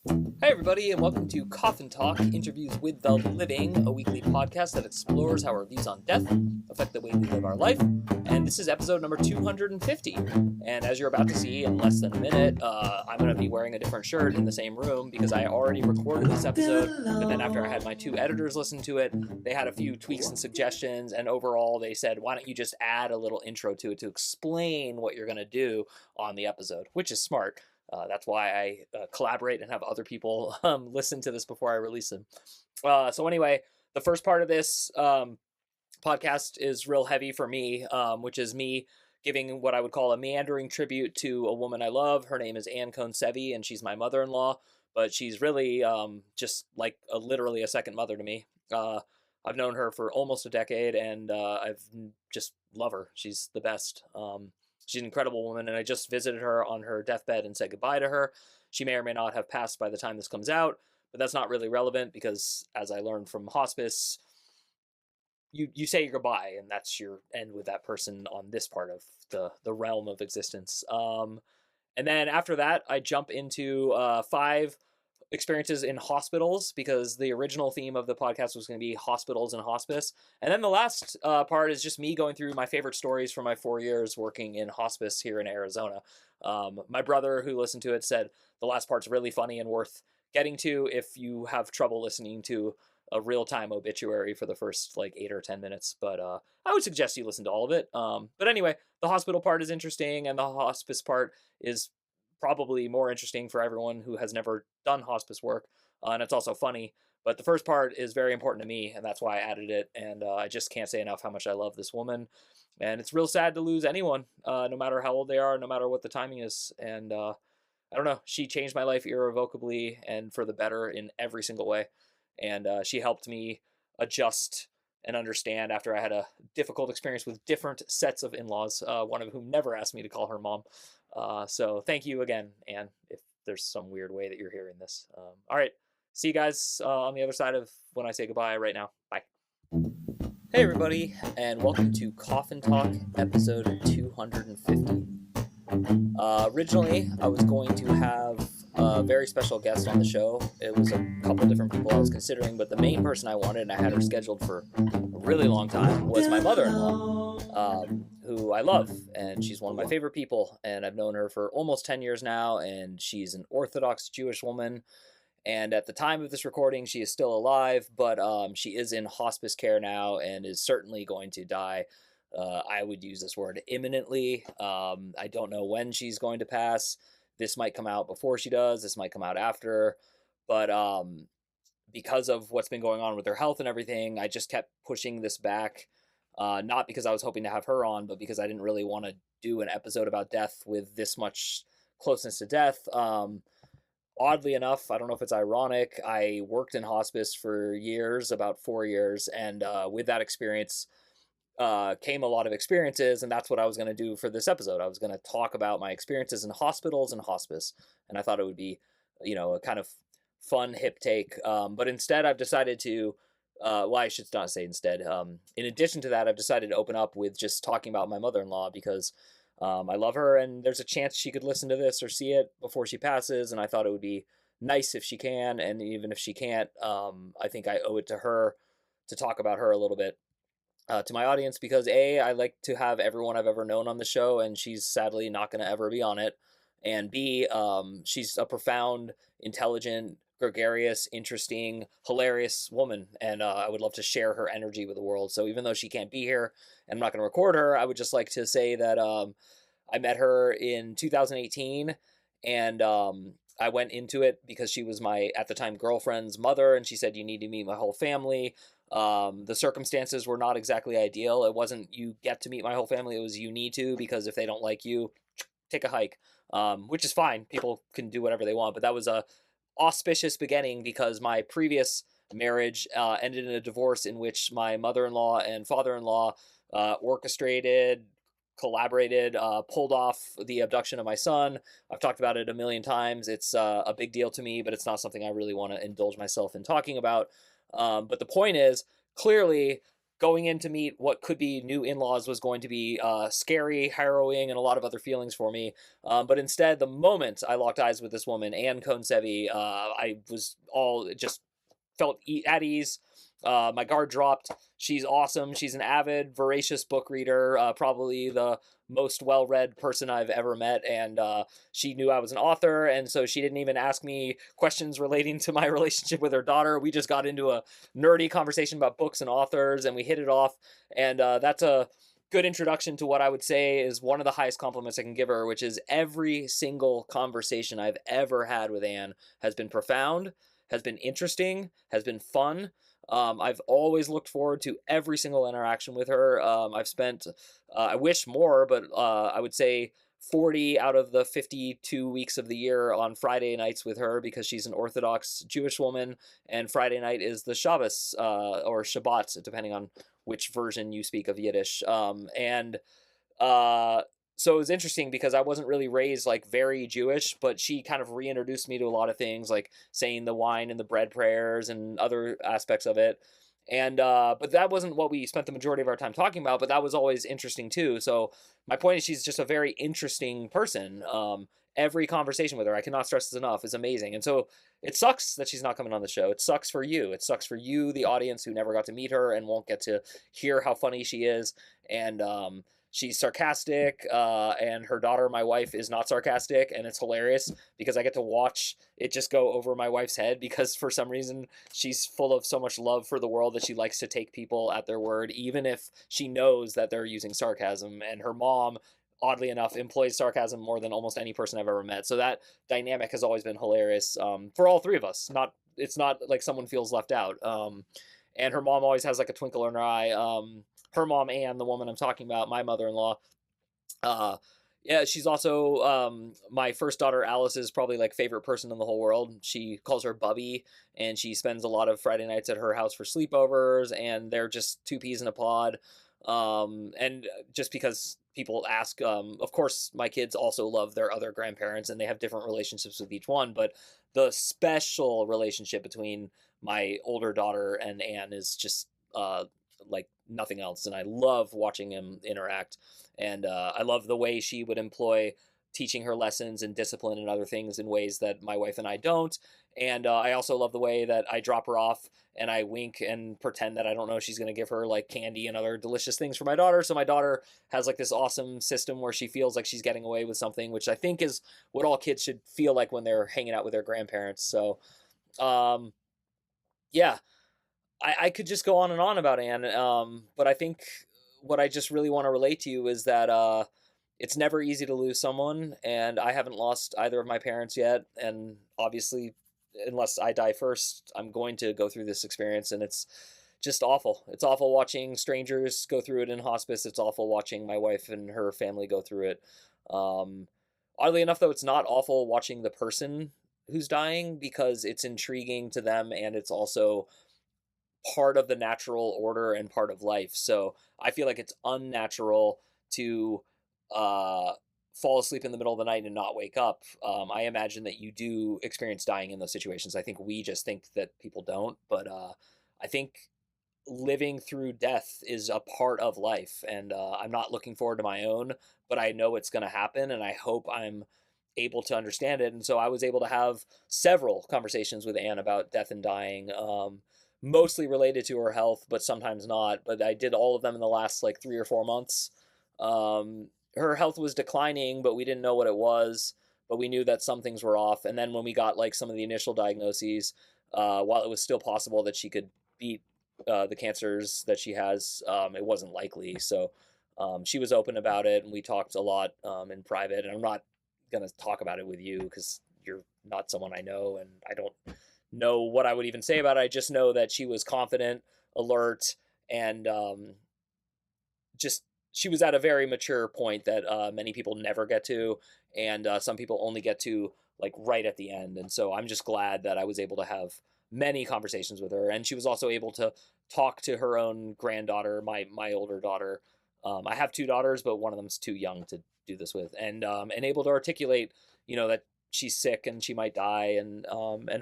Hey everybody, and welcome to Coffin Talk, Interviews with the Living, a weekly podcast that explores how our views on death affect the way we live our life. And this is episode number 250. And as you're about to see in less than a minute, I'm going to be wearing a different shirt in the same room because I already recorded this episode. But then after I had my two editors listen to it, they had a few tweaks and suggestions. And overall, they said, why don't you just add a little intro to it to explain what you're going to do on the episode, which is smart. That's why I collaborate and have other people listen to this before I release them. So anyway, the first part of this podcast is real heavy for me, which is me giving what I would call a meandering tribute to a woman I love. Her name is Cone-Sevi, and she's my mother-in-law, but she's really just like literally a second mother to me. I've known her for almost a decade, and I've just love her. She's the best. She's an incredible woman, and I just visited her on her deathbed and said goodbye to her. She may or may not have passed by the time this comes out, but that's not really relevant because, as I learned from hospice, you say your goodbye, and that's your end with that person on this part of the realm of existence. And then after that, I jump into 5 experiences in hospitals because the original theme of the podcast was going to be hospitals and hospice. And then the last part is just me going through my favorite stories from my 4 years working in hospice here in Arizona. My brother who listened to it said the last part's really funny and worth getting to if you have trouble listening to a real-time obituary for the first like 8 or 10 minutes. But I would suggest you listen to all of it. But anyway, the hospital part is interesting, and the hospice part is probably more interesting for everyone who has never done hospice work, and it's also funny. But the first part is very important to me, and that's why I added it. And I just can't say enough how much I love this woman, and it's real sad to lose anyone, no matter how old they are, no matter what the timing is. And I don't know, she changed my life irrevocably and for the better in every single way. And she helped me adjust and understand after I had a difficult experience with different sets of in-laws, one of whom never asked me to call her mom. So thank you again, Anne, if there's some weird way that you're hearing this. All right. See you guys on the other side of when I say goodbye right now. Bye. Hey, everybody, and welcome to Coffin Talk, episode 250. Originally, I was going to have a very special guest on the show. It was a couple different people I was considering, but the main person I wanted, and I had her scheduled for a really long time, was my mother-in-law, who I love, and she's one of my favorite people, and I've known her for almost 10 years now, and she's an Orthodox Jewish woman, and at the time of this recording, she is still alive, but she is in hospice care now and is certainly going to die. I would use this word imminently. I don't know when she's going to pass. This might come out before she does. This might come out after. But because of what's been going on with her health and everything, I just kept pushing this back. Not because I was hoping to have her on, but because I didn't really want to do an episode about death with this much closeness to death. Oddly enough, I don't know if it's ironic, I worked in hospice for years, about 4 years, and with that experience came a lot of experiences, and that's what I was going to do for this episode. I was going to talk about my experiences in hospitals and hospice, and I thought it would be, a kind of fun, hip take. But instead, I've decided to, well, I should not say instead. In addition to that, I've decided to open up with just talking about my mother-in-law because I love her, and there's a chance she could listen to this or see it before she passes, and I thought it would be nice if she can, and even if she can't, I think I owe it to her to talk about her a little bit. To my audience, because A, I like to have everyone I've ever known on the show, and she's sadly not going to ever be on it. And B, she's a profound, intelligent, gregarious, interesting, hilarious woman, and I would love to share her energy with the world. So even though she can't be here, and I'm not going to record her, I would just like to say that I met her in 2018, and I went into it because she was my, at the time, girlfriend's mother, and she said, you need to meet my whole family. The circumstances were not exactly ideal. It wasn't you get to meet my whole family, it was you need to, because if they don't like you, take a hike, which is fine. People can do whatever they want, but that was a auspicious beginning because my previous marriage ended in a divorce in which my mother-in-law and father-in-law orchestrated, collaborated, pulled off the abduction of my son. I've talked about it a million times. It's a big deal to me, but it's not something I really want to indulge myself in talking about. But the point is, clearly, going in to meet what could be new in-laws was going to be scary, harrowing, and a lot of other feelings for me. But instead, the moment I locked eyes with this woman, Anne Cone-Sevi, I was all just felt at ease. My guard dropped. She's awesome. She's an avid, voracious book reader, probably the most well-read person I've ever met, and she knew I was an author, and so she didn't even ask me questions relating to my relationship with her daughter. We just got into a nerdy conversation about books and authors, and we hit it off, and that's a good introduction to what I would say is one of the highest compliments I can give her, which is every single conversation I've ever had with Anne has been profound, has been interesting, has been fun. I've always looked forward to every single interaction with her. I've spent, I wish more, but I would say 40 out of the 52 weeks of the year on Friday nights with her because she's an Orthodox Jewish woman, and Friday night is the Shabbos or Shabbat, depending on which version you speak of Yiddish. Uh, so it was interesting because I wasn't really raised like very Jewish, but she kind of reintroduced me to a lot of things like saying the wine and the bread prayers and other aspects of it. And but that wasn't what we spent the majority of our time talking about, but that was always interesting too. So my point is she's just a very interesting person. Every conversation with her, I cannot stress this enough, is amazing. And so it sucks that she's not coming on the show. It sucks for you. It sucks for you, the audience, who never got to meet her and won't get to hear how funny she is. And she's sarcastic, and her daughter, my wife, is not sarcastic, and it's hilarious because I get to watch it just go over my wife's head because for some reason she's full of so much love for the world that she likes to take people at their word, even if she knows that they're using sarcasm. And her mom, oddly enough, employs sarcasm more than almost any person I've ever met. So that dynamic has always been hilarious for all three of us. It's not like someone feels left out. And her mom always has like a twinkle in her eye. Her mom, Anne, the woman I'm talking about, my mother-in-law, yeah, she's also my first daughter Alice's probably like favorite person in the whole world. She calls her Bubby, and she spends a lot of Friday nights at her house for sleepovers, and they're just two peas in a pod. And just because people ask, of course my kids also love their other grandparents, and they have different relationships with each one, but the special relationship between my older daughter and Anne is just like nothing else, and I love watching him interact. And I love the way she would employ teaching her lessons and discipline and other things in ways that my wife and I don't. And I also love the way that I drop her off and I wink and pretend that I don't know she's going to give her like candy and other delicious things for my daughter. So my daughter has like this awesome system where she feels like she's getting away with something, which I think is what all kids should feel like when they're hanging out with their grandparents. So yeah, I could just go on and on about Anne, but I think what I just really want to relate to you is that it's never easy to lose someone, and I haven't lost either of my parents yet, and obviously, unless I die first, I'm going to go through this experience, and it's just awful. It's awful watching strangers go through it in hospice. It's awful watching my wife and her family go through it. Oddly enough, though, it's not awful watching the person who's dying because it's intriguing to them, and it's also part of the natural order and part of life. So I feel like it's unnatural to fall asleep in the middle of the night and not wake up. I imagine that you do experience dying in those situations. I think we just think that people don't, but I think living through death is a part of life, and I'm not looking forward to my own, but I know it's going to happen, and I hope I'm able to understand it. And so I was able to have several conversations with Anne about death and dying, mostly related to her health, but sometimes not. But I did all of them in the last like 3 or 4 months. Her health was declining, but we didn't know what it was, but we knew that some things were off. And then when we got like some of the initial diagnoses, while it was still possible that she could beat the cancers that she has, it wasn't likely. So she was open about it, and we talked a lot in private. And I'm not going to talk about it with you because you're not someone I know, and I don't know what I would even say about it. I just know that she was confident, alert, and just she was at a very mature point that many people never get to, and some people only get to like right at the end. And so I'm just glad that I was able to have many conversations with her, and she was also able to talk to her own granddaughter, my older daughter. I have two daughters, but one of them's too young to do this with, and able to articulate, that she's sick and she might die, and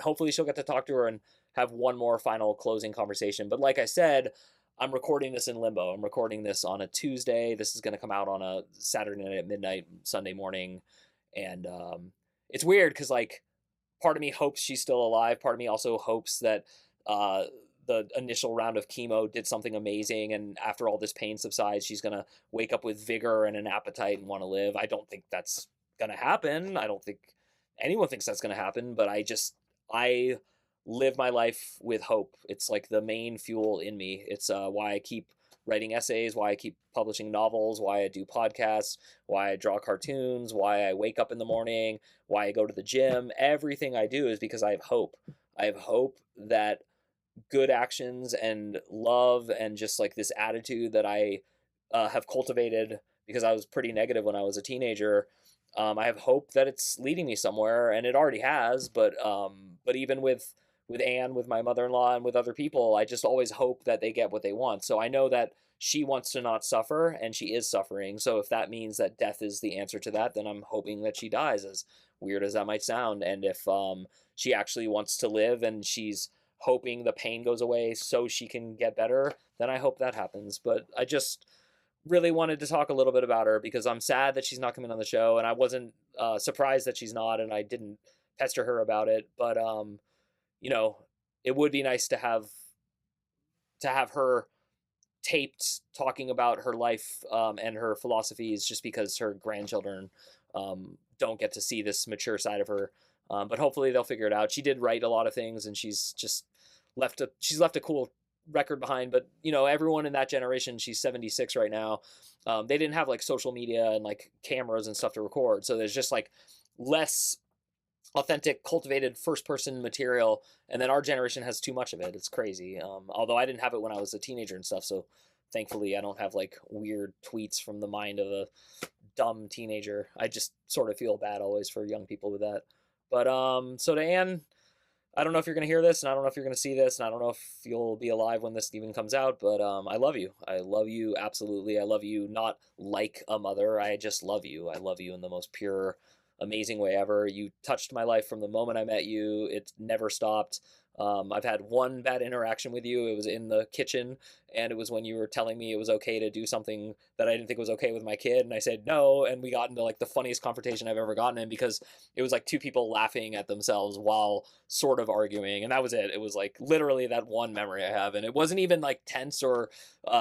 hopefully she'll get to talk to her and have one more final closing conversation. But like I said, I'm recording this in limbo. I'm recording this on a Tuesday. This is going to come out on a Saturday night at midnight, Sunday morning. And it's weird because, like, part of me hopes she's still alive. Part of me also hopes that uh, the initial round of chemo did something amazing. And after all this pain subsides, she's going to wake up with vigor and an appetite and want to live. I don't think that's going to happen. I don't think anyone thinks that's going to happen. But I live my life with hope. It's like the main fuel in me. It's why I keep writing essays, why I keep publishing novels, why I do podcasts, why I draw cartoons, why I wake up in the morning, why I go to the gym. Everything I do is because I have hope. I have hope that good actions and love and just like this attitude that I have cultivated because I was pretty negative when I was a teenager. I have hope that it's leading me somewhere, and it already has. But even with Anne, with my mother-in-law, and with other people, I just always hope that they get what they want. So I know that she wants to not suffer, and she is suffering. So if that means that death is the answer to that, then I'm hoping that she dies, as weird as that might sound. And if she actually wants to live and she's hoping the pain goes away so she can get better, then I hope that happens. But I just really wanted to talk a little bit about her because I'm sad that she's not coming on the show, and I wasn't surprised that she's not, and I didn't pester her about it. But you know, it would be nice to have her taped talking about her life and her philosophies, just because her grandchildren don't get to see this mature side of her. But hopefully they'll figure it out. She did write a lot of things, and she's left a cool record behind. But everyone in that generation, she's 76 right now. They didn't have like social media and like cameras and stuff to record, so there's just like less authentic, cultivated first-person material, and then our generation has too much of it. It's crazy. Although I didn't have it when I was a teenager and stuff, so thankfully I don't have like weird tweets from the mind of a dumb teenager. I just sort of feel bad always for young people with that. But so to Anne, I don't know if you're going to hear this, and I don't know if you're going to see this, and I don't know if you'll be alive when this even comes out, but I love you. I love you, absolutely. I love you not like a mother. I just love you. I love you in the most pure, amazing way ever. You touched my life from the moment I met you. It never stopped. I've had one bad interaction with you. It was in the kitchen, and it was when you were telling me it was okay to do something that I didn't think was okay with my kid, and I said no, and we got into like the funniest confrontation I've ever gotten in, because it was like two people laughing at themselves while sort of arguing, and that was it. It was like literally that one memory I have, and it wasn't even like tense or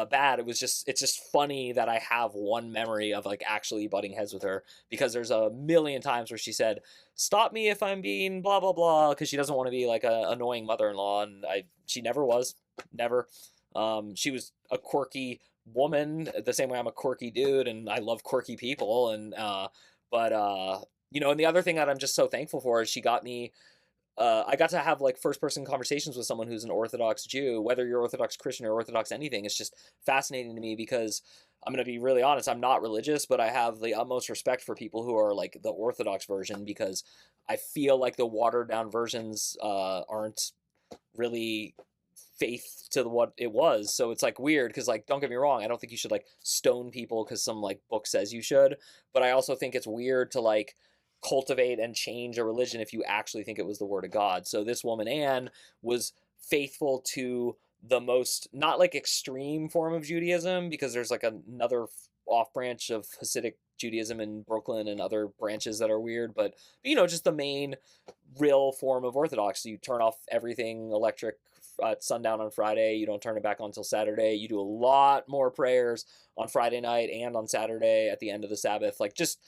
bad. It's just funny that I have one memory of like actually butting heads with her, because there's a million times where she said, "Stop me if I'm being blah blah blah," because she doesn't want to be like a annoying mother-in-law, and she never was, never. She was a quirky woman the same way I'm a quirky dude, and I love quirky people, and but and the other thing that I'm just so thankful for is she got me. I got to have like first person conversations with someone who's an Orthodox Jew, whether you're Orthodox Christian or Orthodox anything. It's just fascinating to me, because I'm going to be really honest, I'm not religious, but I have the utmost respect for people who are like the Orthodox version, because I feel like the watered down versions aren't really faith to what it was. So it's like weird, because like, don't get me wrong, I don't think you should like stone people because some like book says you should, but I also think it's weird to like cultivate and change a religion if you actually think it was the word of God. So this woman, Anne, was faithful to the most, not like extreme form of Judaism, because there's like another off branch of Hasidic Judaism in Brooklyn and other branches that are weird, but just the main real form of Orthodox. You turn off everything electric at sundown on Friday. You don't turn it back on until Saturday. You do a lot more prayers on Friday night and on Saturday at the end of the Sabbath. Like, just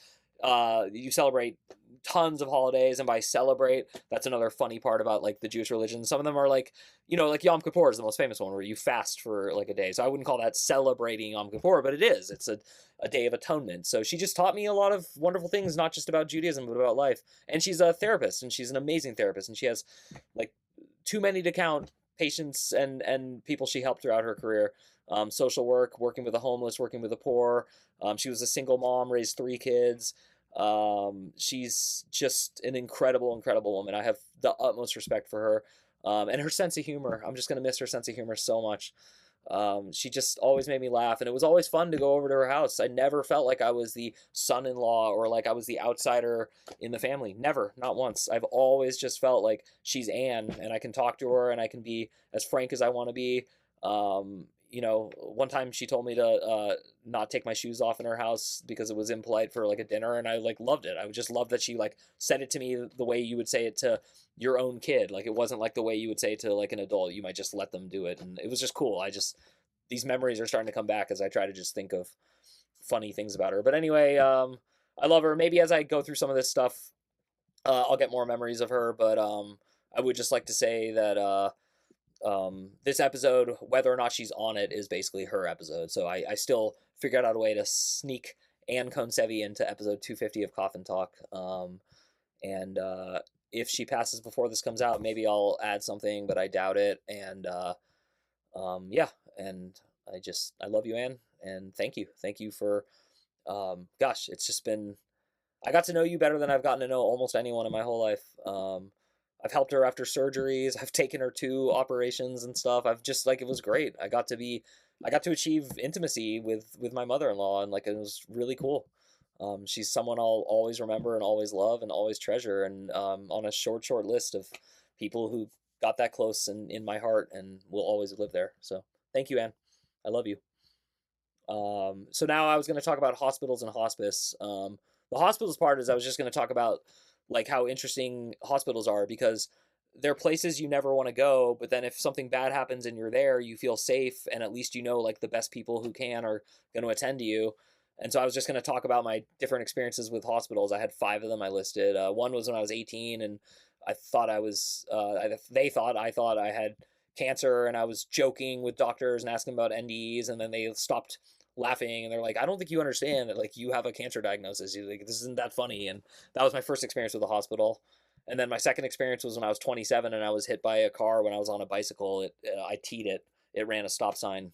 you celebrate tons of holidays, and by celebrate, that's another funny part about like the Jewish religion. Some of them are like, like Yom Kippur is the most famous one, where you fast for like a day. So I wouldn't call that celebrating Yom Kippur, but it is. It's a day of atonement. So she just taught me a lot of wonderful things, not just about Judaism, but about life. And she's a therapist, and she's an amazing therapist, and she has like too many to count patients and people she helped throughout her career. Social work, working with the homeless, working with the poor. She was a single mom, raised 3 kids. She's just an incredible, incredible woman. I have the utmost respect for her. And her sense of humor. I'm just going to miss her sense of humor so much. She just always made me laugh, and it was always fun to go over to her house. I never felt like I was the son-in-law or like I was the outsider in the family. Never, not once. I've always just felt like she's Anne, and I can talk to her, and I can be as frank as I want to be. one time she told me to not take my shoes off in her house because it was impolite for like a dinner, and I like loved it. I would just love that she like said it to me the way you would say it to your own kid. Like it wasn't like the way you would say it to like an adult. You might just let them do it, and it was just cool. These memories are starting to come back as I try to just think of funny things about her. But anyway, I love her. Maybe as I go through some of this stuff, I'll get more memories of her. But I would just like to say that this episode, whether or not she's on it, is basically her episode. So I still figured out a way to sneak Anne Cone-Sevi into episode 250 of Coffin Talk. And if she passes before this comes out, maybe I'll add something, but I doubt it. And yeah, and I love you, Anne, and thank you for gosh, it's just been, I got to know you better than I've gotten to know almost anyone in my whole life. I've helped her after surgeries. I've taken her to operations and stuff. I've just like, it was great. I got to achieve intimacy with my mother-in-law, and like it was really cool. She's someone I'll always remember and always love and always treasure, and on a short list of people who got that close in my heart and will always live there. So thank you, Anne. I love you. So now I was going to talk about hospitals and hospice. The hospitals part is I was just going to talk about like how interesting hospitals are, because they're places you never want to go, but then if something bad happens and you're there, you feel safe, and at least you know like the best people who can are going to attend to you. And so I was just going to talk about my different experiences with hospitals. I had 5 of them I listed. One was when I was 18, and I thought I thought I had cancer, and I was joking with doctors and asking about NDEs, and then they stopped laughing, and they're like, I don't think you understand that like you have a cancer diagnosis. You're like, this isn't that funny. And that was my first experience with the hospital. And then my second experience was when I was 27 and I was hit by a car when I was on a bicycle. I teed it. It ran a stop sign,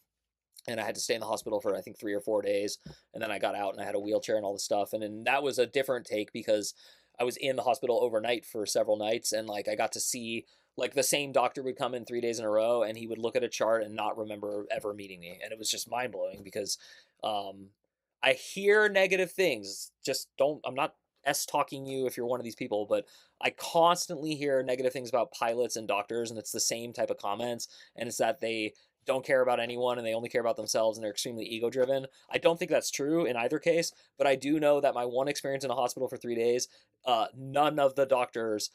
and I had to stay in the hospital for I think 3 or 4 days. And then I got out and I had a wheelchair and all this stuff. And then that was a different take because I was in the hospital overnight for several nights, and like I got to see like the same doctor would come in 3 days in a row, and he would look at a chart and not remember ever meeting me. And it was just mind blowing because I hear negative things. Just don't, I'm not talking you if you're one of these people, but I constantly hear negative things about pilots and doctors, and it's the same type of comments. And it's that they don't care about anyone and they only care about themselves, and they're extremely ego driven. I don't think that's true in either case, but I do know that my one experience in a hospital for 3 days, none of the doctors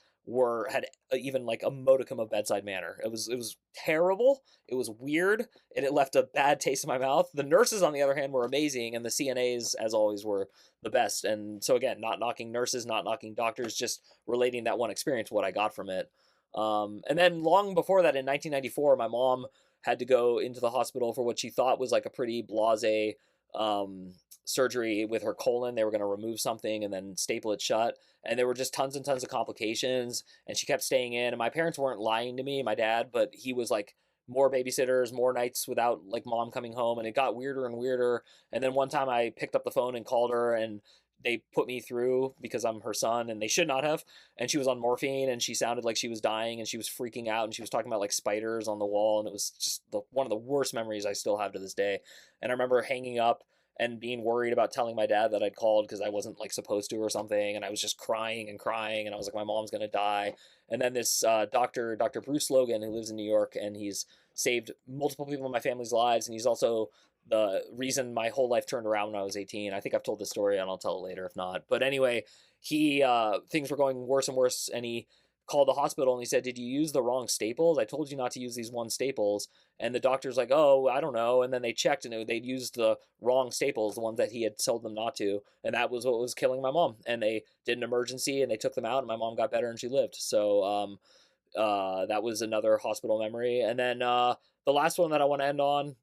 had even like a modicum of bedside manner. It was terrible. It was weird, and it left a bad taste in my mouth. The nurses, on the other hand, were amazing, and the CNAs, as always, were the best. And so again, not knocking nurses, not knocking doctors, just relating that one experience, what I got from it. And then long before that, in 1994, my mom had to go into the hospital for what she thought was like a pretty blasé surgery with her colon. They were going to remove something and then staple it shut. And there were just tons and tons of complications, and she kept staying in. And my parents weren't lying to me, my dad, but he was like, more babysitters, more nights without like mom coming home. And it got weirder and weirder. And then one time I picked up the phone and called her, and they put me through because I'm her son, and they should not have. And she was on morphine, and she sounded like she was dying, and she was freaking out, and she was talking about like spiders on the wall. And it was just one of the worst memories I still have to this day. And I remember hanging up and being worried about telling my dad that I'd called because I wasn't like supposed to or something. And I was just crying and crying. And I was like, my mom's going to die. And then this Dr. Bruce Logan, who lives in New York, and he's saved multiple people in my family's lives. And he's also the reason my whole life turned around when I was 18. I think I've told this story, and I'll tell it later if not. But anyway, things were going worse and worse, and he called the hospital and he said, did you use the wrong staples? I told you not to use these one staples. And the doctor's like, oh, I don't know. And then they checked, and they'd used the wrong staples, the ones that he had told them not to. And that was what was killing my mom. And they did an emergency, and they took them out, and my mom got better and she lived. So that was another hospital memory. And then the last one that I want to end on,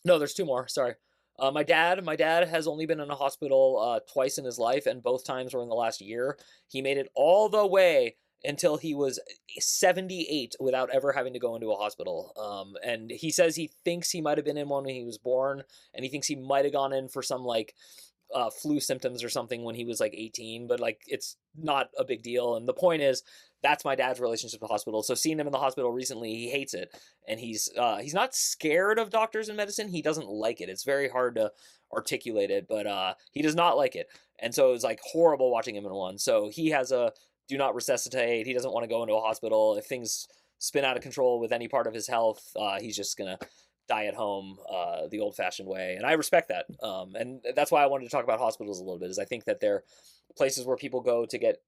no, there's 2 more. Sorry. My dad has only been in a hospital twice in his life, and both times were in the last year. He made it all the way until he was 78 without ever having to go into a hospital. And he says he thinks he might have been in one when he was born, and he thinks he might have gone in for some like flu symptoms or something when he was like 18, but like it's not a big deal. And the point is, that's my dad's relationship with the hospital. So seeing him in the hospital recently, he hates it, and he's not scared of doctors and medicine. He doesn't like it. It's very hard to articulate it, but he does not like it. And so it was like horrible watching him in one. So he has a do not resuscitate. He doesn't want to go into a hospital. If things spin out of control with any part of his health, he's just gonna die at home the old-fashioned way, and I respect that. And that's why I wanted to talk about hospitals a little bit, is I think that they're places where people go to get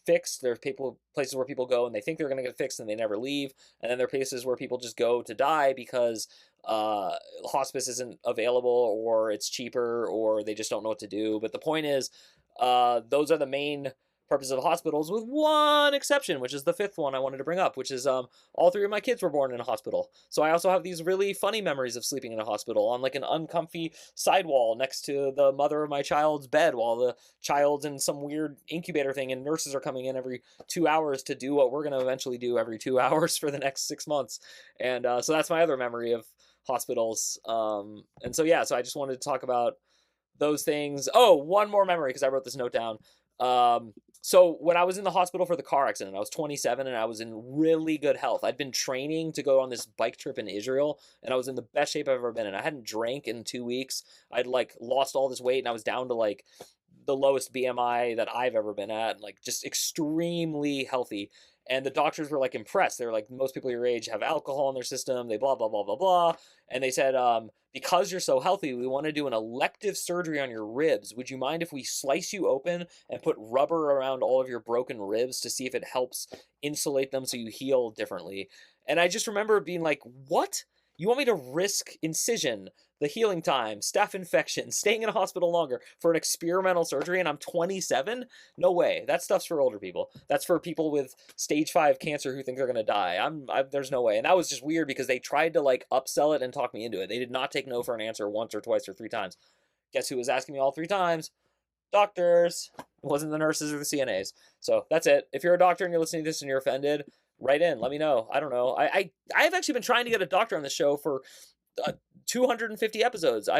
fixed. There's places where people go and they think they're going to get fixed and they never leave. And then there are places where people just go to die because hospice isn't available, or it's cheaper, or they just don't know what to do. But the point is, those are the main purposes of hospitals, with one exception, which is the fifth one I wanted to bring up, which is all three of my kids were born in a hospital. So I also have these really funny memories of sleeping in a hospital on like an uncomfy sidewall next to the mother of my child's bed while the child's in some weird incubator thing, and nurses are coming in every 2 hours to do what we're going to eventually do every 2 hours for the next 6 months. And so that's my other memory of hospitals. And so, yeah, so I just wanted to talk about those things. Oh, one more memory, because I wrote this note down. So when I was in the hospital for the car accident, I was 27 and I was in really good health. I'd been training to go on this bike trip in Israel, and I was in the best shape I've ever been in. I hadn't drank in 2 weeks. I'd like lost all this weight, and I was down to like the lowest BMI that I've ever been at, like just extremely healthy. And the doctors were like impressed. They were like, most people your age have alcohol in their system. They blah, blah, blah, blah, blah. And they said, because you're so healthy, we want to do an elective surgery on your ribs. Would you mind if we slice you open and put rubber around all of your broken ribs to see if it helps insulate them so you heal differently? And I just remember being like, what? You want me to risk incision, the healing time, staph infection, staying in a hospital longer for an experimental surgery, and I'm 27? No way. That stuff's for older people. That's for people with stage 5 cancer who think they're going to die. There's no way. And that was just weird because they tried to like upsell it and talk me into it. They did not take no for an answer once or twice or 3 times. Guess who was asking me all 3 times? Doctors. It wasn't the nurses or the CNAs. So that's it. If you're a doctor and you're listening to this and you're offended, write in. Let me know. I don't know. I've actually been trying to get a doctor on the show for 250 episodes.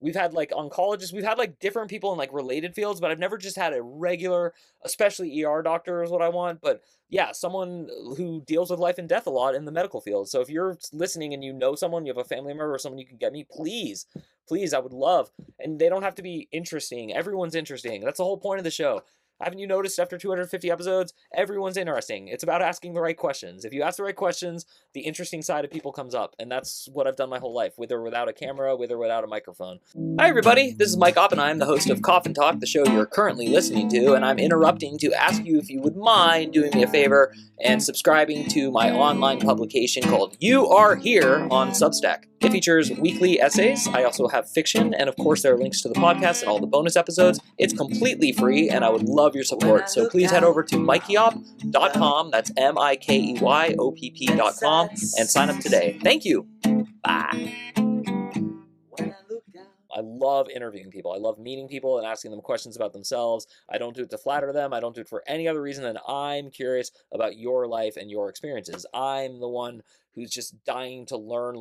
We've had like oncologists, we've had like different people in like related fields, but I've never just had a regular, especially ER doctor is what I want. But yeah, someone who deals with life and death a lot in the medical field. So if you're listening and you know someone, you have a family member or someone you can get me, please, I would love. And they don't have to be interesting. Everyone's interesting. That's the whole point of the show. Haven't you noticed after 250 episodes, everyone's interesting? It's about asking the right questions. If you ask the right questions, the interesting side of people comes up. And that's what I've done my whole life, with or without a camera, with or without a microphone. Hi, everybody. This is Mike Oppenheim, the host of Coffin Talk, the show you're currently listening to. And I'm interrupting to ask you if you would mind doing me a favor and subscribing to my online publication called You Are Here on Substack. It features weekly essays. I also have fiction, and of course there are links to the podcast and all the bonus episodes. It's completely free, and I would love your support. So please head over to mikeyop.com, that's MIKEYOPP.com, and sign up today. Thank you. Bye. I love interviewing people. I love meeting people and asking them questions about themselves. I don't do it to flatter them. I don't do it for any other reason than I'm curious about your life and your experiences. I'm the one who's just dying to learn.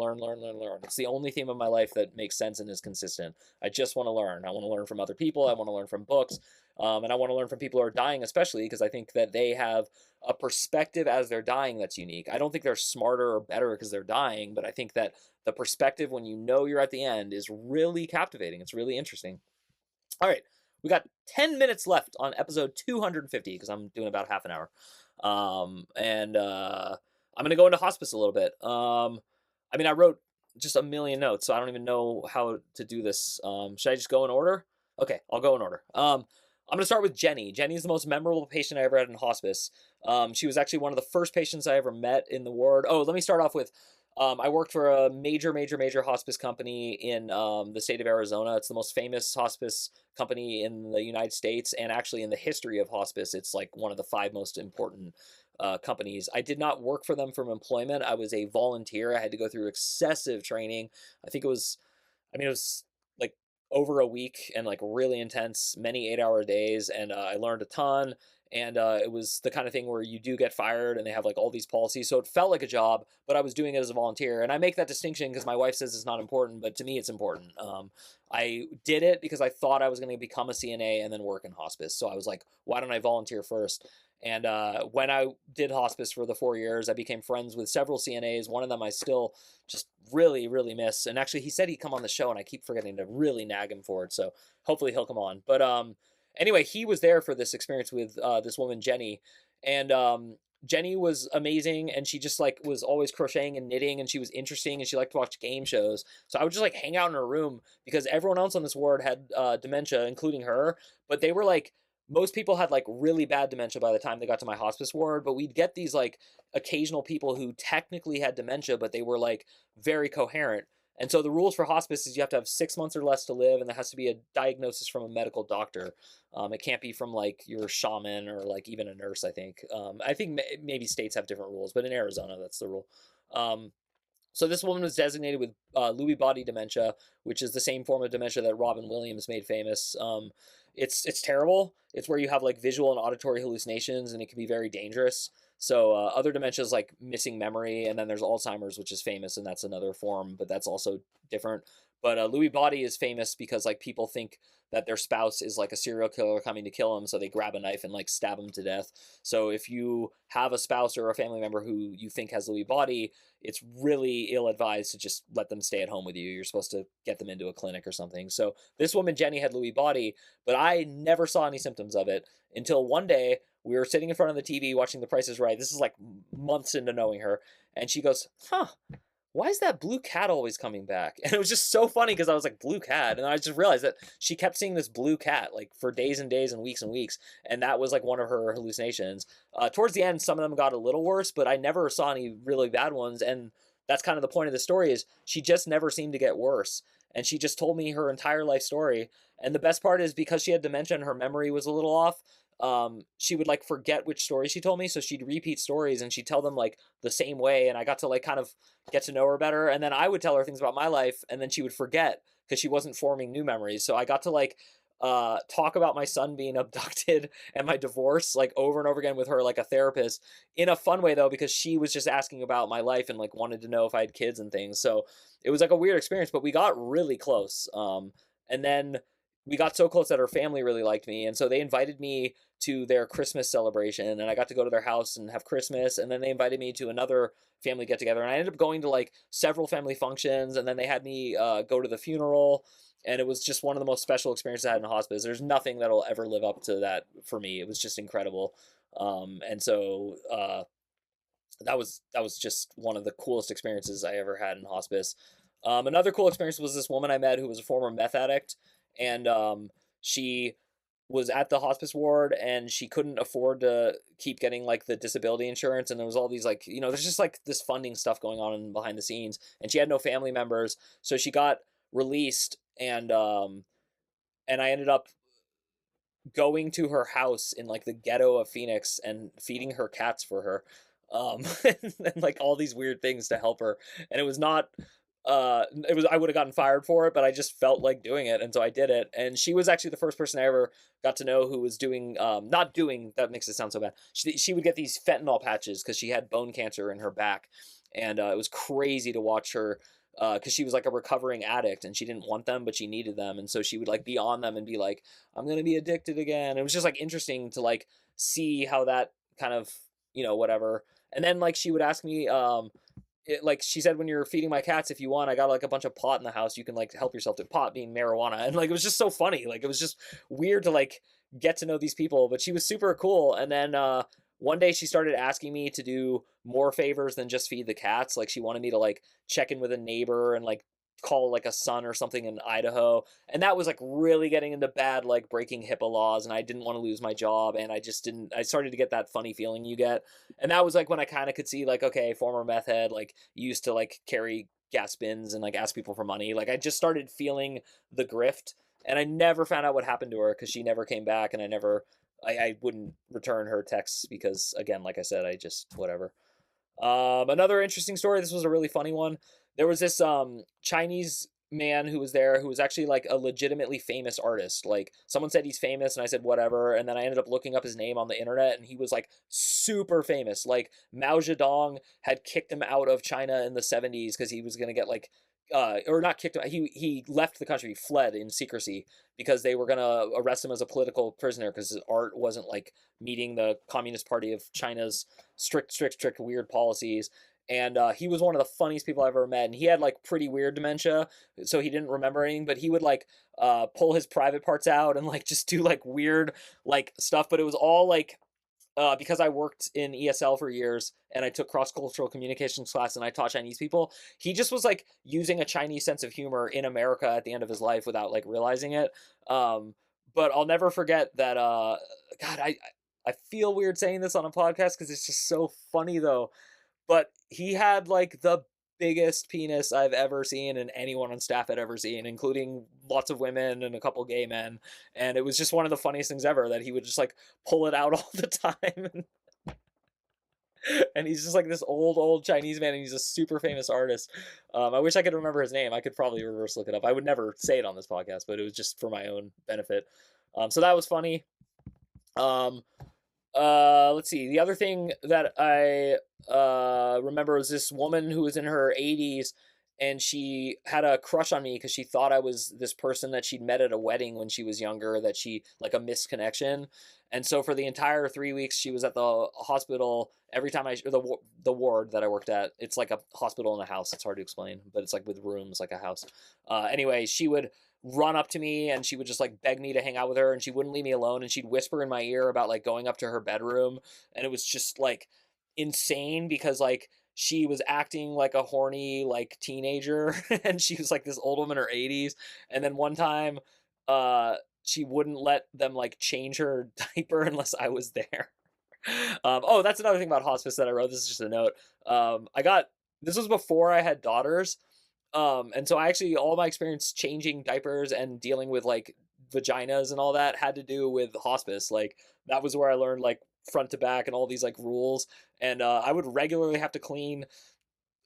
It's the only theme of my life that makes sense and is consistent. I just want to learn. I want to learn from other people. I want to learn from books. And I want to learn from people who are dying, especially because I think that they have a perspective as they're dying that's unique. I don't think they're smarter or better because they're dying, but I think that the perspective when you know you're at the end is really captivating. It's really interesting. All right, we got 10 minutes left on episode 250 because I'm doing about half an hour. I'm going to go into hospice a little bit. I wrote just a million notes, so I don't even know how to do this. Should I just go in order? Okay, I'll go in order. I'm going to start with Jenny. Jenny is the most memorable patient I ever had in hospice. She was actually one of the first patients I ever met in the ward. Oh, let me start off with, I worked for a major hospice company in the state of Arizona. It's the most famous hospice company in the United States, and actually in the history of hospice, it's like one of the 5 most important companies. I did not work for them from employment. I was a volunteer. I had to go through excessive training. I think it was like over a week and like really intense, many 8-hour days. And I learned a ton. And it was the kind of thing where you do get fired and they have like all these policies. So it felt like a job, but I was doing it as a volunteer. And I make that distinction because my wife says it's not important, but to me it's important. I did it because I thought I was going to become a CNA and then work in hospice. So I was like, why don't I volunteer first? And when I did hospice for the 4 years, I became friends with several CNAs. One of them I still just really, really miss. And actually, he said he'd come on the show, and I keep forgetting to really nag him for it. So hopefully he'll come on. But anyway, he was there for this experience with this woman, Jenny. And Jenny was amazing, and she just like was always crocheting and knitting, and she was interesting, and she liked to watch game shows. So I would just like hang out in her room because everyone else on this ward had dementia, including her. But they were like, most people had like really bad dementia by the time they got to my hospice ward. But we'd get these like occasional people who technically had dementia, but they were like very coherent. And so the rules for hospice is you have to have 6 months or less to live, and there has to be a diagnosis from a medical doctor. It can't be from like your shaman or like even a nurse. I think maybe states have different rules, but in Arizona that's the rule. Um, so this woman was designated with Lewy body dementia, which is the same form of dementia that Robin Williams made famous. It's terrible. It's where you have like visual and auditory hallucinations, and it can be very dangerous. So other dementias like missing memory, and then there's Alzheimer's, which is famous, and that's another form, but that's also different. But Lewy body is famous because like people think that their spouse is like a serial killer coming to kill them, so they grab a knife and like stab them to death. So if you have a spouse or a family member who you think has Lewy body, it's really ill advised to just let them stay at home with you. You're supposed to get them into a clinic or something. So this woman, Jenny, had Lewy body, but I never saw any symptoms of it until one day we were sitting in front of the TV watching The Price is Right. This is like months into knowing her. And she goes, huh, why is that blue cat always coming back? And it was just so funny because I was like, blue cat. And I just realized that she kept seeing this blue cat like for days and days and weeks. And that was like one of her hallucinations. Towards the end, some of them got a little worse, but I never saw any really bad ones. And that's kind of the point of the story is she just never seemed to get worse. And she just told me her entire life story. And the best part is because she had dementia and her memory was a little off, she would like forget which story she told me, so she'd repeat stories and she'd tell them like the same way, and I got to like kind of get to know her better, and then I would tell her things about my life and then she would forget because she wasn't forming new memories. So I got to like talk about my son being abducted and my divorce like over and over again with her like a therapist, in a fun way though, because she was just asking about my life and like wanted to know if I had kids and things. So it was like a weird experience, but we got really close. And then we got so close that her family really liked me, and so they invited me to their Christmas celebration, and I got to go to their house and have Christmas, and then they invited me to another family get together, and I ended up going to like several family functions, and then they had me go to the funeral, and it was just one of the most special experiences I had in hospice. There's nothing that'll ever live up to that for me. It was just incredible. And so that was just one of the coolest experiences I ever had in hospice. Another cool experience was this woman I met who was a former meth addict, and she was at the hospice ward and she couldn't afford to keep getting like the disability insurance, and there was all these like, there's just like this funding stuff going on behind the scenes, and she had no family members, so she got released, and I ended up going to her house in like the ghetto of Phoenix and feeding her cats for her, and like all these weird things to help her. And it was not, I would have gotten fired for it, but I just felt like doing it, and so I did it. And she was actually the first person I ever got to know who was doing, not doing, that makes it sound so bad. She would get these fentanyl patches because she had bone cancer in her back, and it was crazy to watch her, because she was like a recovering addict and she didn't want them, but she needed them. And so she would like be on them and be like, I'm going to be addicted again. It was just like interesting to like see how that kind of, whatever. And then like she would ask me, like she said, when you're feeding my cats, if you want, I got like a bunch of pot in the house, you can like help yourself to pot being marijuana. And like, it was just so funny. Like, it was just weird to like get to know these people, but she was super cool. And then, one day she started asking me to do more favors than just feed the cats. Like she wanted me to like check in with a neighbor and like call like a son or something in Idaho. And that was like really getting into bad, like breaking HIPAA laws. And I didn't want to lose my job. And I started to get that funny feeling you get. And that was like when I kind of could see like, okay, former meth head, like used to like carry gas bins and like ask people for money. Like I just started feeling the grift, and I never found out what happened to her because she never came back, and I wouldn't return her texts because, again, like I said, I just, whatever. Another interesting story. This was a really funny one. There was this Chinese man who was there who was actually like a legitimately famous artist. Like someone said he's famous, and I said whatever, and then I ended up looking up his name on the internet, and he was like super famous. Like Mao Zedong had kicked him out of China in the 70s because he was gonna get like or not kicked him. He left the country, fled in secrecy because they were gonna arrest him as a political prisoner because his art wasn't like meeting the Communist Party of China's strict weird policies. And he was one of the funniest people I've ever met, and he had like pretty weird dementia, so he didn't remember anything, but he would like pull his private parts out and like just do like weird like stuff, but it was all like because I worked in ESL for years and I took cross-cultural communications class and I taught Chinese people, he just was like using a Chinese sense of humor in America at the end of his life without like realizing it. Um, but I'll never forget that. God, I feel weird saying this on a podcast because it's just so funny though. But he had like the biggest penis I've ever seen and anyone on staff had ever seen, including lots of women and a couple gay men. And it was just one of the funniest things ever that he would just like pull it out all the time. And he's just like this old Chinese man, and he's a super famous artist. I wish I could remember his name. I could probably reverse look it up. I would never say it on this podcast, but it was just for my own benefit. So that was funny. Um, let's see. The other thing that I remember was this woman who was in her 80s, and she had a crush on me because she thought I was this person that she'd met at a wedding when she was younger, that she like a misconnection. And so for the entire 3 weeks she was at the hospital, every time or the ward that I worked at, it's like a hospital in a house. It's hard to explain, but it's like with rooms like a house. Anyway, she would run up to me and she would just like beg me to hang out with her, and she wouldn't leave me alone, and she'd whisper in my ear about like going up to her bedroom, and it was just like insane because like she was acting like a horny like teenager and she was like this old woman in her 80s. And then one time she wouldn't let them like change her diaper unless I was there. Oh, that's another thing about hospice that I wrote. This is just a note. I got this was before I had daughters. And so I actually, all my experience changing diapers and dealing with like vaginas and all that had to do with hospice. Like that was where I learned like front to back and all these like rules. And I would regularly have to clean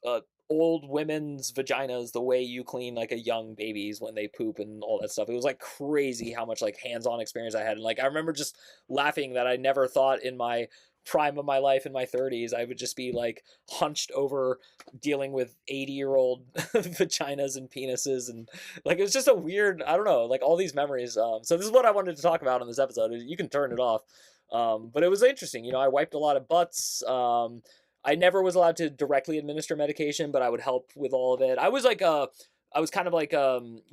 uh, old women's vaginas the way you clean like a young baby's when they poop and all that stuff. It was like crazy how much like hands-on experience I had. And like I remember just laughing that I never thought in my prime of my life in my 30s I would just be like hunched over dealing with 80-year-old vaginas and penises. And like it was just a weird, I don't know, like all these memories. So this is what I wanted to talk about in this episode. You can turn it off. But it was interesting, I wiped a lot of butts. I never was allowed to directly administer medication, but I would help with all of it. I was kind of like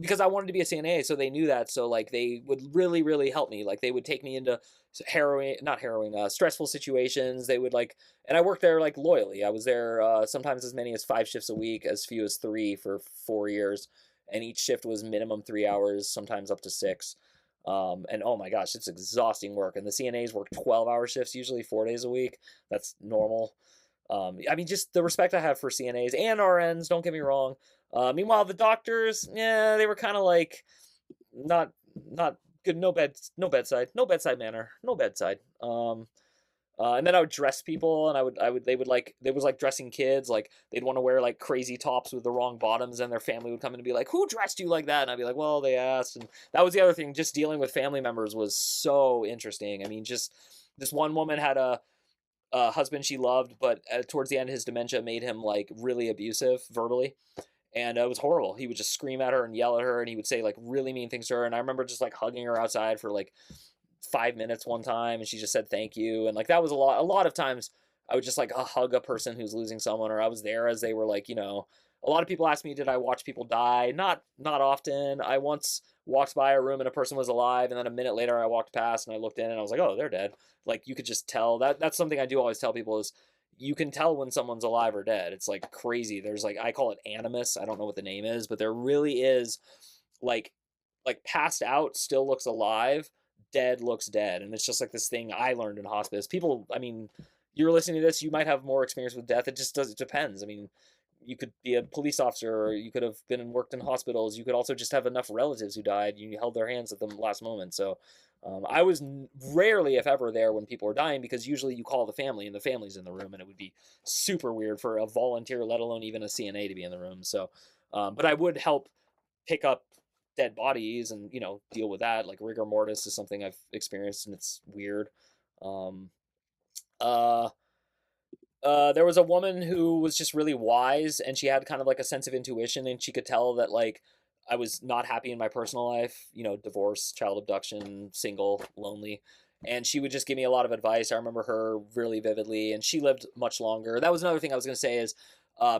because I wanted to be a CNA, so they knew that. So like they would really really help me. Like they would take me into stressful situations. They would like, and I worked there like loyally. I was there sometimes as many as 5 shifts a week, as few as 3 for 4 years, and each shift was minimum 3 hours, sometimes up to 6. And oh my gosh, it's exhausting work. And the CNAs work 12-hour shifts, usually 4 days a week. That's normal. I mean, just the respect I have for CNAs and RNs, don't get me wrong. Meanwhile, the doctors, yeah, they were kind of like not not good. No bedside, no bedside manner, no bedside. And then I would dress people, and they was like dressing kids, like they'd want to wear like crazy tops with the wrong bottoms, and their family would come in and be like, "Who dressed you like that?" And I'd be like, "Well, they asked." And that was the other thing. Just dealing with family members was so interesting. I mean, just this one woman had a husband she loved, but towards the end, his dementia made him like really abusive verbally, and it was horrible. He would just scream at her and yell at her, and he would say like really mean things to her. And I remember just like hugging her outside for like 5 minutes one time, and she just said thank you. And like that was a lot. A lot of times, I would just like hug a person who's losing someone, or I was there as they were like, A lot of people ask me, did I watch people die? Not often. I once walked by a room and a person was alive, and then a minute later I walked past and I looked in and I was like, oh, they're dead. Like you could just tell. That's something I do always tell people is you can tell when someone's alive or dead. It's like crazy. There's like, I call it animus. I don't know what the name is, but there really is like passed out still looks alive, dead looks dead. And it's just like this thing I learned in hospice. People, I mean, you're listening to this, you might have more experience with death. It depends. I mean, you could be a police officer, or you could have been and worked in hospitals. You could also just have enough relatives who died. You held their hands at the last moment. So I was rarely, if ever, there when people were dying, because usually you call the family and the family's in the room, and it would be super weird for a volunteer, let alone even a CNA, to be in the room. So, but I would help pick up dead bodies and deal with that. Like rigor mortis is something I've experienced, and it's weird. Um, uh, there was a woman who was just really wise, and she had kind of like a sense of intuition, and she could tell that like I was not happy in my personal life, divorce, child abduction, single, lonely. And she would just give me a lot of advice. I remember her really vividly, and she lived much longer. That was another thing I was going to say is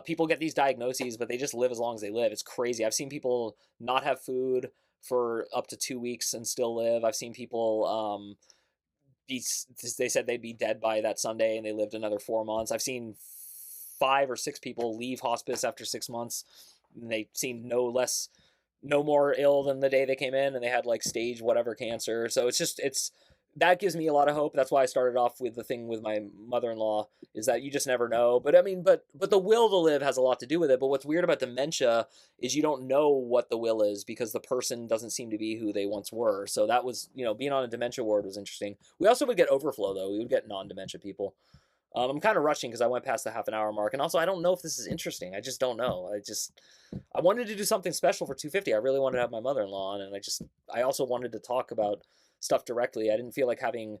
people get these diagnoses, but they just live as long as they live. It's crazy. I've seen people not have food for up to 2 weeks and still live. I've seen people they said they'd be dead by that Sunday, and they lived another 4 months. I've seen 5 or 6 people leave hospice after 6 months, and they seemed no more ill than the day they came in, and they had like stage whatever cancer. So it's that gives me a lot of hope. That's why I started off with the thing with my mother-in-law, is that you just never know. But I mean, but the will to live has a lot to do with it. But what's weird about dementia is you don't know what the will is, because the person doesn't seem to be who they once were. So that was, being on a dementia ward was interesting. We also would get overflow, though. We would get non-dementia people. I'm kind of rushing because I went past the half an hour mark, and also I don't know if this is interesting. I just don't know. I wanted to do something special for 250. I really wanted to have my mother-in-law on, and I also wanted to talk about stuff directly. I didn't feel like having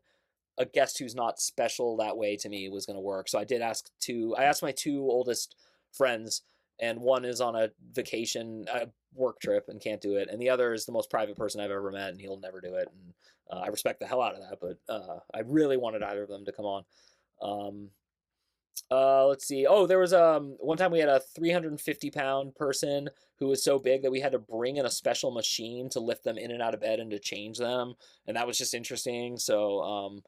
a guest who's not special that way to me was going to work. So I asked my 2 oldest friends, and one is on a vacation, a work trip, and can't do it, and the other is the most private person I've ever met, and he'll never do it. And I respect the hell out of that, but I really wanted either of them to come on. Let's see. Oh, there was one time we had a 350-pound person who was so big that we had to bring in a special machine to lift them in and out of bed and to change them, and that was just interesting. So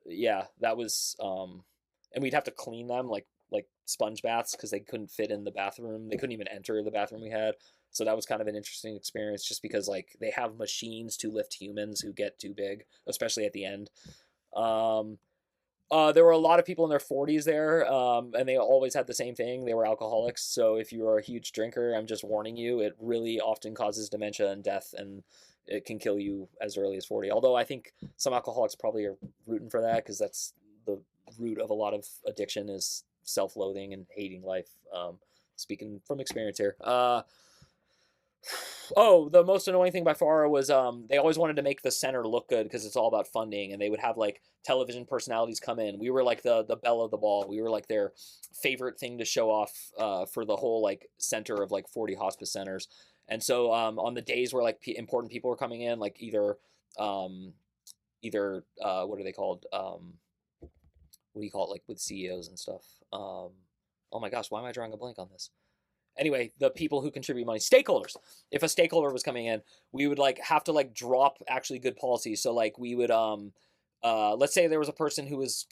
yeah, that was and we'd have to clean them like sponge baths, because they couldn't fit in the bathroom. They couldn't even enter the bathroom we had. So that was kind of an interesting experience, just because like they have machines to lift humans who get too big, especially at the end. There were a lot of people in their 40s there, and they always had the same thing. They were alcoholics. So if you are a huge drinker, I'm just warning you, it really often causes dementia and death, and it can kill you as early as 40. Although I think some alcoholics probably are rooting for that, because that's the root of a lot of addiction, is self-loathing and hating life. Speaking from experience here. Oh, the most annoying thing by far was they always wanted to make the center look good, because it's all about funding, and they would have like television personalities come in. We were like the belle of the ball. We were like their favorite thing to show off for the whole like center of like 40 hospice centers. And so on the days where like important people were coming in, like either what are they called? What do you call it, like with CEOs and stuff? Oh my gosh, why am I drawing a blank on this? Anyway, the people who contribute money, stakeholders. If a stakeholder was coming in, we would like have to like drop actually good policies. So like we would let's say there was a person who was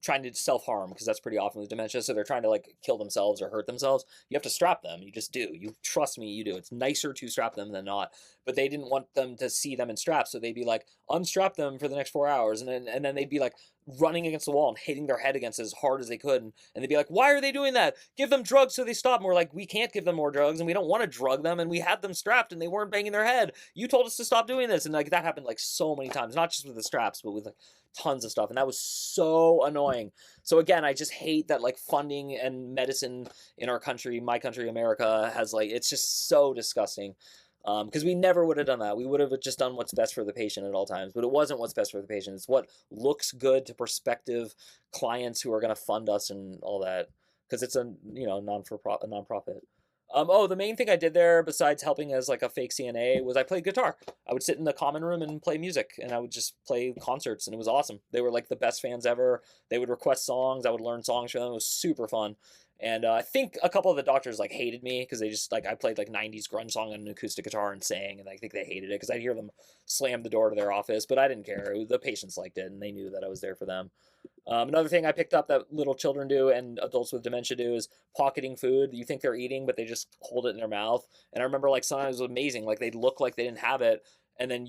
trying to self-harm, because that's pretty often with dementia. So they're trying to like kill themselves or hurt themselves. You have to strap them. You just do. You trust me, you do. It's nicer to strap them than not. But they didn't want them to see them in straps, so they'd be like, unstrap them for the next 4 hours, and then they'd be like running against the wall and hitting their head against it as hard as they could, and they'd be like, why are they doing that? Give them drugs so they stop. And we're like, we can't give them more drugs, and we don't want to drug them, and we had them strapped and they weren't banging their head. You told us to stop doing this. And like that happened like so many times, not just with the straps, but with like tons of stuff, and that was so annoying. So again, I just hate that like funding and medicine in our country, my country, America, has like, it's just so disgusting. Because we never would have done that. We would have just done what's best for the patient at all times, but it wasn't what's best for the patient. It's what looks good to prospective clients who are going to fund us and all that, because it's a nonprofit. Oh, the main thing I did there, besides helping as like a fake CNA, was I played guitar. I would sit in the common room and play music, and I would just play concerts, and it was awesome. They were like the best fans ever. They would request songs. I would learn songs for them. It was super fun. And I think a couple of the doctors like hated me, because they just like, I played like 90s grunge song on an acoustic guitar and sang, and I think they hated it because I'd hear them slam the door to their office, but I didn't care. The patients liked it, and they knew that I was there for them. Another thing I picked up that little children do and adults with dementia do is pocketing food. You think they're eating, but they just hold it in their mouth. And I remember like sometimes it was amazing. Like they'd look like they didn't have it, and then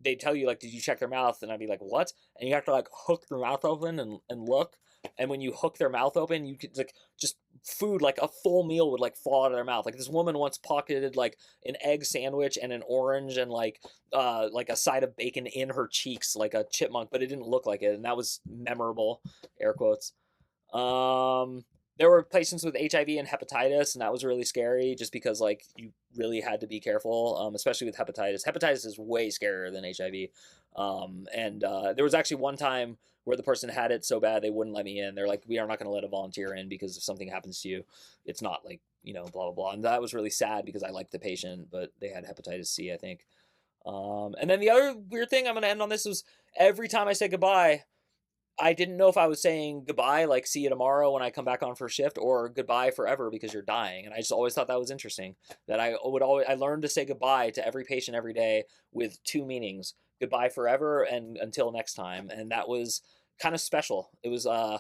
they'd tell you like, did you check their mouth? And I'd be like, what? And you have to like hook their mouth open and look. And when you hook their mouth open, you could like just food, like a full meal would like fall out of their mouth. Like this woman once pocketed like an egg sandwich and an orange and like a side of bacon in her cheeks, like a chipmunk, but it didn't look like it. And that was memorable, air quotes. There were patients with HIV and hepatitis, and that was really scary, just because like you really had to be careful, especially with hepatitis. Hepatitis is way scarier than HIV. There was actually one time where the person had it so bad they wouldn't let me in. They're like, we are not going to let a volunteer in, because if something happens to you, it's not like, blah, blah, blah. And that was really sad, because I liked the patient, but they had hepatitis C, I think. And then the other weird thing, I'm going to end on this, was every time I said goodbye, I didn't know if I was saying goodbye, like see you tomorrow when I come back on for shift, or goodbye forever because you're dying. And I just always thought that was interesting, that I learned to say goodbye to every patient every day with 2 meanings: goodbye forever and until next time. And that was kind of special. It was, I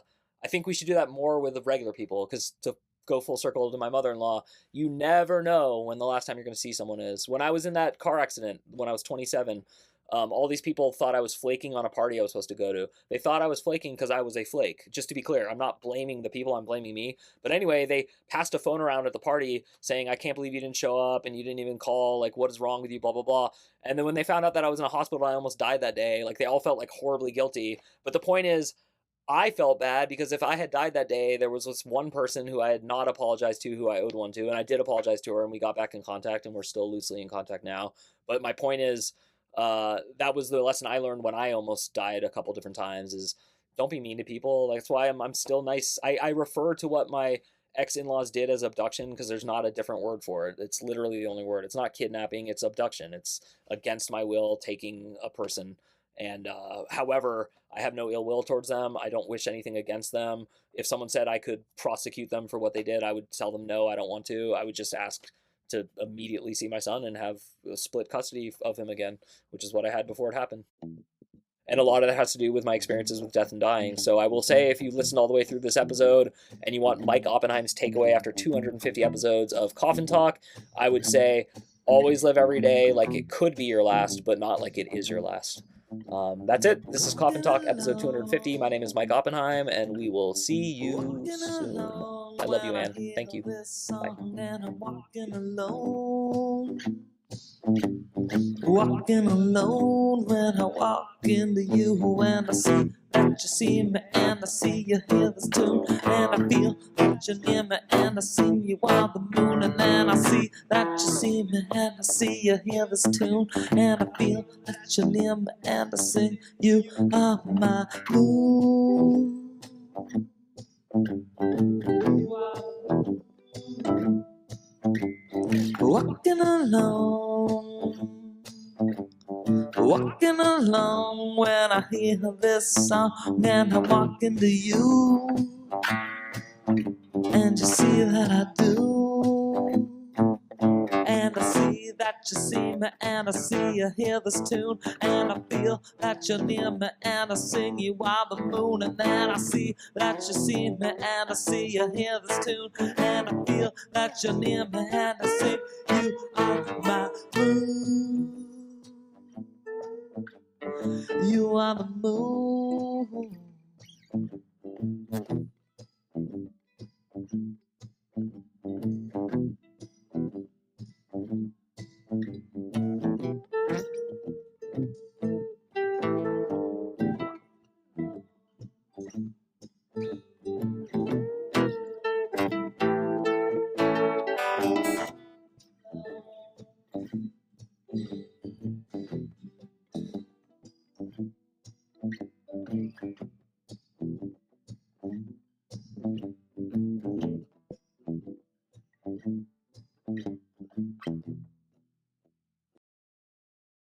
think we should do that more with the regular people, because to go full circle to my mother-in-law, you never know when the last time you're going to see someone is. When I was in that car accident when I was 27, all these people thought I was flaking on a party I was supposed to go to. They thought I was flaking because I was a flake. Just to be clear, I'm not blaming the people, I'm blaming me. But anyway, they passed a phone around at the party saying, I can't believe you didn't show up and you didn't even call, like, what is wrong with you, blah, blah, blah. And then when they found out that I was in a hospital, I almost died that day. Like, they all felt like horribly guilty. But the point is, I felt bad because if I had died that day, there was this one person who I had not apologized to, who I owed one to, and I did apologize to her, and we got back in contact, and we're still loosely in contact now. But my point is, that was the lesson I learned when I almost died a couple different times, is don't be mean to people. Like, that's why I'm still nice. I refer to what my ex-in-laws did as abduction because there's not a different word for it. It's literally the only word. It's not kidnapping, it's abduction. It's against my will taking a person. And however, I have no ill will towards them. I don't wish anything against them. If someone said I could prosecute them for what they did, I would tell them no, I don't want to. I would just ask to immediately see my son and have split custody of him again, which is what I had before it happened. And a lot of that has to do with my experiences with death and dying. So I will say, if you listened all the way through this episode and you want Mike Oppenheim's takeaway after 250 episodes of Coffin Talk, I would say always live every day like it could be your last, but not like it is your last. That's it. This is Coffin Talk, episode 250. My name is Mike Oppenheim, and we will see you soon. I love you, Anne. Thank you. Bye. Walking alone when I walk into you, and I see that you see me, and I see you hear this tune, and I feel that you're near me, and I see you on the moon, and then I see that you see me, and I see you hear this tune, and I feel that you're near me, and I sing you are my moon. Walking along when I hear this song, and I walk into you, and you see that I do, and I see that you see me, and I see you hear this tune, and I feel that you're near me, and I sing you on the moon, and then I see that you see me, and I see you hear this tune, and I feel that you're near me, and I sing you on my moon. You are the moon.